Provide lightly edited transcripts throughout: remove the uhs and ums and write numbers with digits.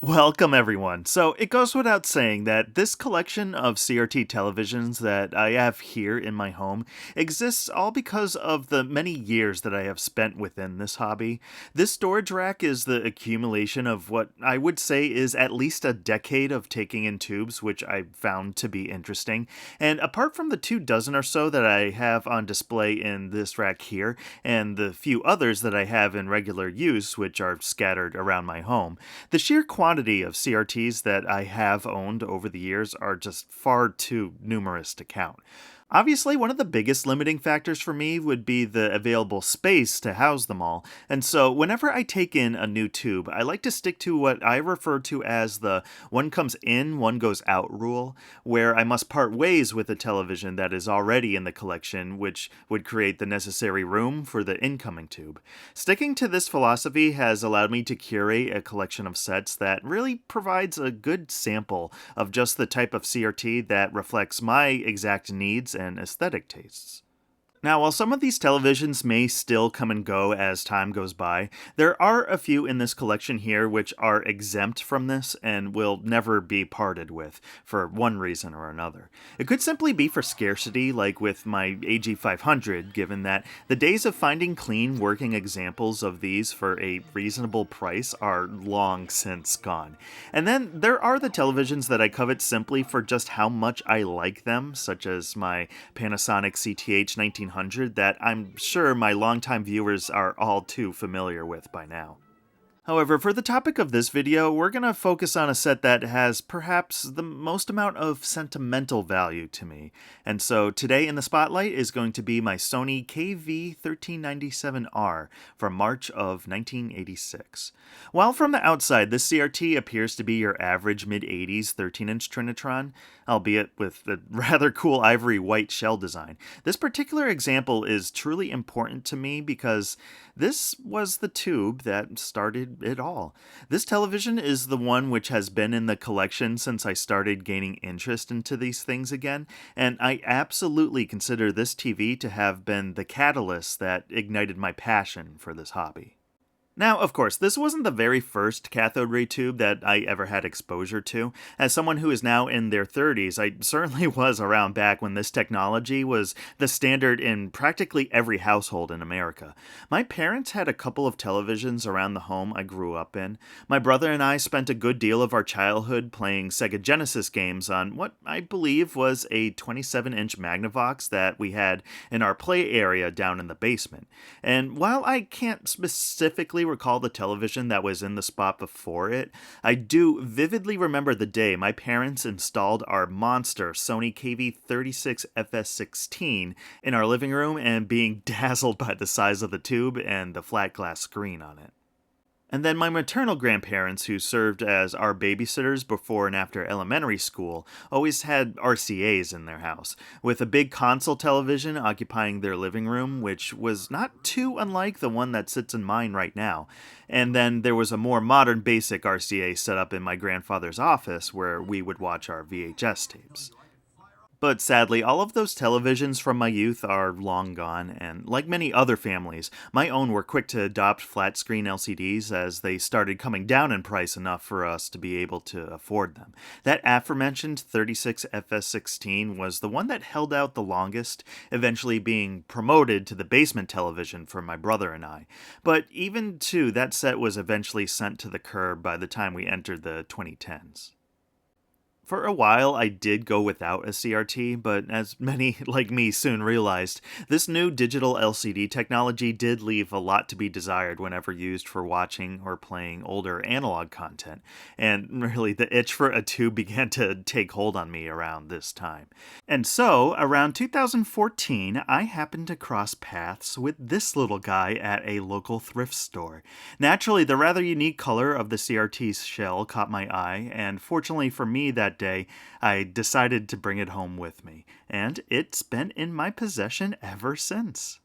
Welcome, everyone. So, it goes without saying that this collection of CRT televisions that I have here in my home exists all because of the many years that I have spent within this hobby. This storage rack is the accumulation of what I would say is at least a decade of taking in tubes, which I found to be interesting. And apart from the 2 dozen or so that I have on display in this rack here, and the few others that I have in regular use, which are scattered around my home, the sheer quantity of CRTs that I have owned over the years are just far too numerous to count. Obviously, one of the biggest limiting factors for me would be the available space to house them all, and so whenever I take in a new tube, I like to stick to what I refer to as the one comes in, one goes out rule, where I must part ways with a television that is already in the collection, which would create the necessary room for the incoming tube. Sticking to this philosophy has allowed me to curate a collection of sets that really provides a good sample of just the type of CRT that reflects my exact needs and aesthetic tastes. Now, while some of these televisions may still come and go as time goes by, there are a few in this collection here which are exempt from this and will never be parted with, for one reason or another. It could simply be for scarcity, like with my AG500, given that the days of finding clean working examples of these for a reasonable price are long since gone. And then there are the televisions that I covet simply for just how much I like them, such as my Panasonic CTH 1900 that I'm sure my longtime viewers are all too familiar with by now. However, for the topic of this video, we're going to focus on a set that has perhaps the most amount of sentimental value to me. And so today in the spotlight is going to be my Sony KV-1397R from March of 1986. While from the outside, this CRT appears to be your average mid-80s 13-inch Trinitron, albeit with a rather cool ivory white shell design, this particular example is truly important to me because this was the tube that started it all. This television is the one which has been in the collection since I started gaining interest into these things again, and I absolutely consider this TV to have been the catalyst that ignited my passion for this hobby. Now, of course, this wasn't the very first cathode ray tube that I ever had exposure to. As someone who is now in their 30s, I certainly was around back when this technology was the standard in practically every household in America. My parents had a couple of televisions around the home I grew up in. My brother and I spent a good deal of our childhood playing Sega Genesis games on what I believe was a 27-inch Magnavox that we had in our play area down in the basement. And while I can't specifically recall the television that was in the spot before it, I do vividly remember the day my parents installed our monster Sony KV-36FS16 in our living room and being dazzled by the size of the tube and the flat glass screen on it. And then my maternal grandparents, who served as our babysitters before and after elementary school, always had RCAs in their house, with a big console television occupying their living room, which was not too unlike the one that sits in mine right now. And then there was a more modern basic RCA set up in my grandfather's office where we would watch our VHS tapes. But sadly, all of those televisions from my youth are long gone, and like many other families, my own were quick to adopt flat screen LCDs as they started coming down in price enough for us to be able to afford them. That aforementioned 36FS16 was the one that held out the longest, eventually being promoted to the basement television for my brother and I. But even too, that set was eventually sent to the curb by the time we entered the 2010s. For a while, I did go without a CRT, but as many like me soon realized, this new digital LCD technology did leave a lot to be desired whenever used for watching or playing older analog content, and really the itch for a tube began to take hold on me around this time. And so, around 2014, I happened to cross paths with this little guy at a local thrift store. Naturally, the rather unique color of the CRT's shell caught my eye, and fortunately for me that day, I decided to bring it home with me, and it's been in my possession ever since.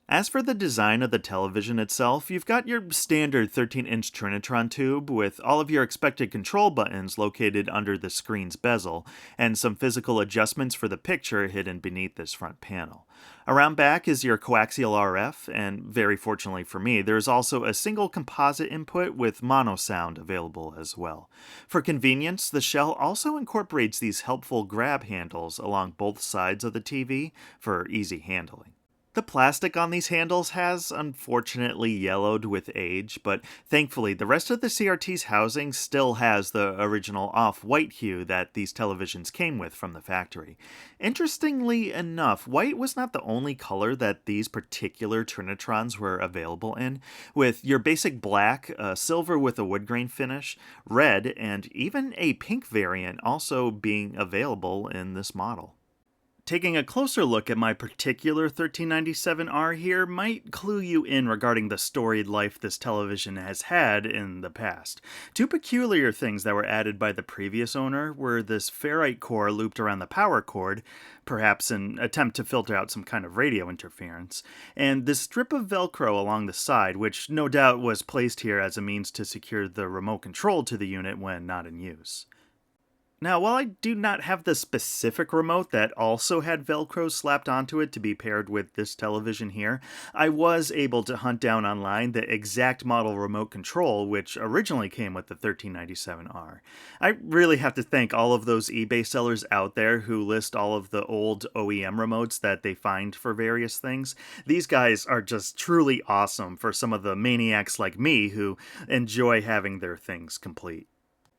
As for the design of the television itself, you've got your standard 13-inch Trinitron tube with all of your expected control buttons located under the screen's bezel, and some physical adjustments for the picture hidden beneath this front panel. Around back is your coaxial RF, and very fortunately for me, there's also a single composite input with mono sound available as well. For convenience, the shell also incorporates these helpful grab handles along both sides of the TV for easy handling. The plastic on these handles has unfortunately yellowed with age, but thankfully the rest of the CRT's housing still has the original off-white hue that these televisions came with from the factory. Interestingly enough, white was not the only color that these particular Trinitrons were available in, with your basic black, silver with a wood grain finish, red, and even a pink variant also being available in this model. Taking a closer look at my particular 1397R here might clue you in regarding the storied life this television has had in the past. Two peculiar things that were added by the previous owner were this ferrite core looped around the power cord, perhaps an attempt to filter out some kind of radio interference, and this strip of Velcro along the side, which no doubt was placed here as a means to secure the remote control to the unit when not in use. Now, while I do not have the specific remote that also had Velcro slapped onto it to be paired with this television here, I was able to hunt down online the exact model remote control which originally came with the 1397R. I really have to thank all of those eBay sellers out there who list all of the old OEM remotes that they find for various things. These guys are just truly awesome for some of the maniacs like me who enjoy having their things complete.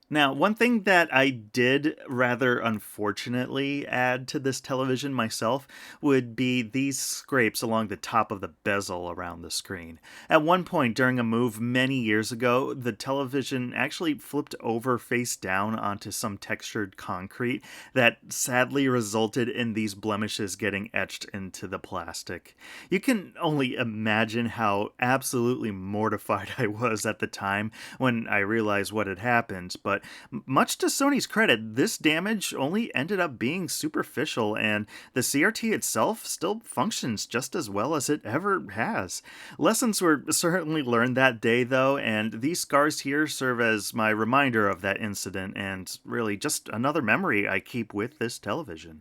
Now, one thing that I did rather unfortunately add to this television myself would be these scrapes along the top of the bezel around the screen. At one point during a move many years ago, the television actually flipped over face down onto some textured concrete that sadly resulted in these blemishes getting etched into the plastic. You can only imagine how absolutely mortified I was at the time when I realized what had happened, but much to Sony's credit, this damage only ended up being superficial, and the CRT itself still functions just as well as it ever has. Lessons were certainly learned that day, though, and these scars here serve as my reminder of that incident, and really just another memory I keep with this television.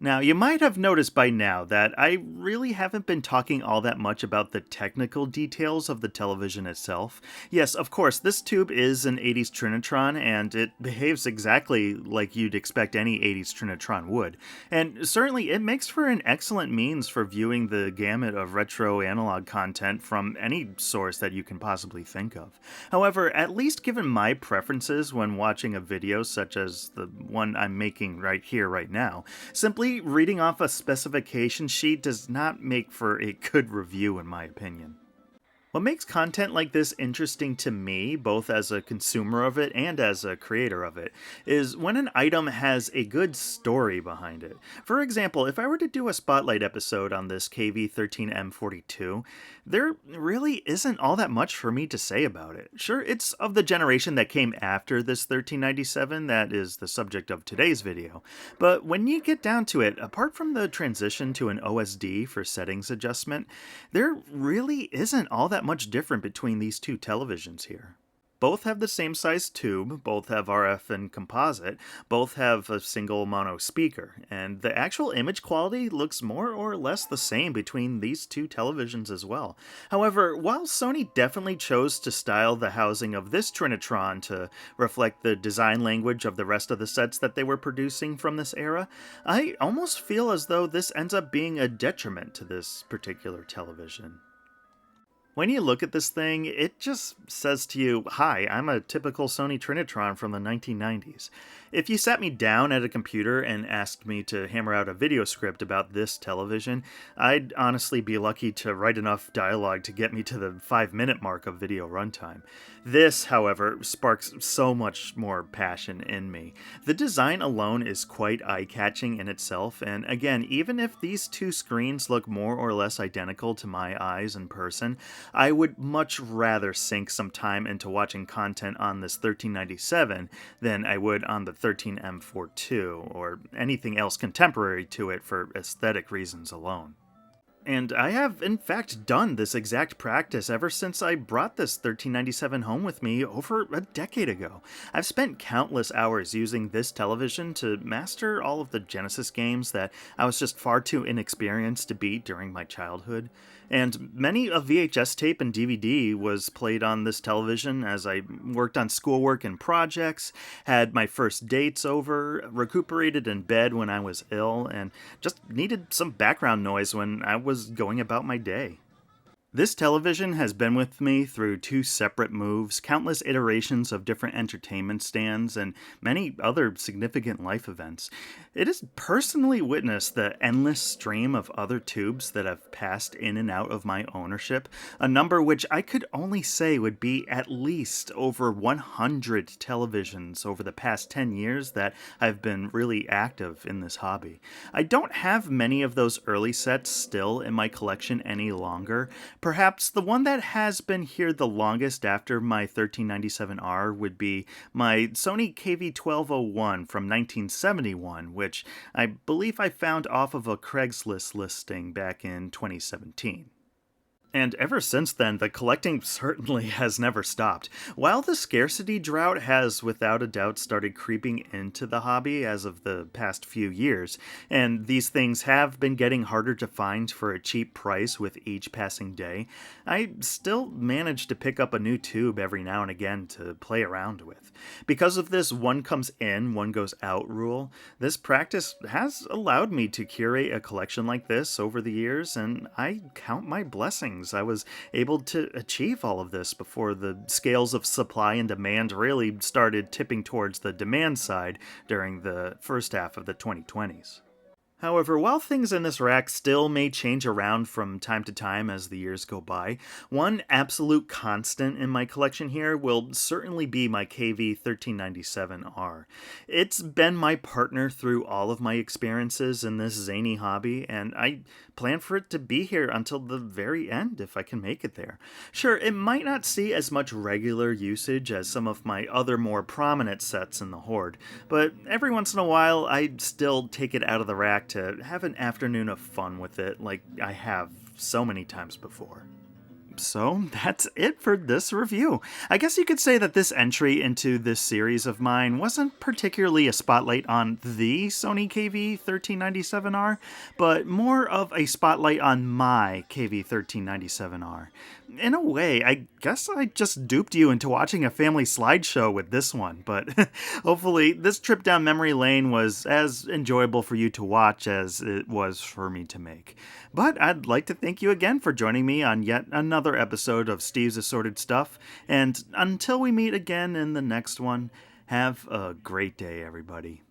Now, you might have noticed by now that I really haven't been talking all that much about the technical details of the television itself. Yes, of course, this tube is an 80s Trinitron, and it behaves exactly like you'd expect any 80s Trinitron would. And certainly, it makes for an excellent means for viewing the gamut of retro analog content from any source that you can possibly think of. However, at least given my preferences when watching a video such as the one I'm making right here, right now, simply reading off a specification sheet does not make for a good review in my opinion. What makes content like this interesting to me, both as a consumer of it and as a creator of it, is when an item has a good story behind it. For example, if I were to do a Spotlight episode on this KV-13M42, there really isn't all that much for me to say about it. Sure, it's of the generation that came after this 1397 that is the subject of today's video, but when you get down to it, apart from the transition to an OSD for settings adjustment, there really isn't all that much different between these two televisions here. Both have the same size tube, both have RF and composite, both have a single mono speaker, and the actual image quality looks more or less the same between these two televisions as well. However, while Sony definitely chose to style the housing of this Trinitron to reflect the design language of the rest of the sets that they were producing from this era, I almost feel as though this ends up being a detriment to this particular television. When you look at this thing, it just says to you, hi, I'm a typical Sony Trinitron from the 1990s. If you sat me down at a computer and asked me to hammer out a video script about this television, I'd honestly be lucky to write enough dialogue to get me to the 5-minute mark of video runtime. This, however, sparks so much more passion in me. The design alone is quite eye-catching in itself, and again, even if these two screens look more or less identical to my eyes in person, I would much rather sink some time into watching content on this 1397 than I would on the 13M42 or anything else contemporary to it for aesthetic reasons alone. And I have, in fact, done this exact practice ever since I brought this 1397 home with me over a decade ago. I've spent countless hours using this television to master all of the Genesis games that I was just far too inexperienced to beat during my childhood. And many a VHS tape and DVD was played on this television as I worked on schoolwork and projects, had my first dates over, recuperated in bed when I was ill, and just needed some background noise when I was going about my day. This television has been with me through two separate moves, countless iterations of different entertainment stands, and many other significant life events. It has personally witnessed the endless stream of other tubes that have passed in and out of my ownership, a number which I could only say would be at least over 100 televisions over the past 10 years that I've been really active in this hobby. I don't have many of those early sets still in my collection any longer. Perhaps the one that has been here the longest after my 1397R would be my Sony KV-1201 from 1971, which I believe I found off of a Craigslist listing back in 2017. And ever since then, the collecting certainly has never stopped. While the scarcity drought has without a doubt started creeping into the hobby as of the past few years, and these things have been getting harder to find for a cheap price with each passing day, I still manage to pick up a new tube every now and again to play around with. Because of this one comes in, one goes out rule, this practice has allowed me to curate a collection like this over the years, and I count my blessings. I was able to achieve all of this before the scales of supply and demand really started tipping towards the demand side during the first half of the 2020s. However, while things in this rack still may change around from time to time as the years go by, one absolute constant in my collection here will certainly be my KV-1397R. It's been my partner through all of my experiences in this zany hobby, and I plan for it to be here until the very end if I can make it there. Sure, it might not see as much regular usage as some of my other more prominent sets in the Horde, but every once in a while I still take it out of the rack to have an afternoon of fun with it like I have so many times before. So that's it for this review. I guess you could say that this entry into this series of mine wasn't particularly a spotlight on the Sony KV-1397R, but more of a spotlight on my KV-1397R. In a way, I guess I just duped you into watching a family slideshow with this one, but hopefully this trip down memory lane was as enjoyable for you to watch as it was for me to make. But I'd like to thank you again for joining me on yet another episode of Steve's Assorted Stuff, and until we meet again in the next one, have a great day, everybody.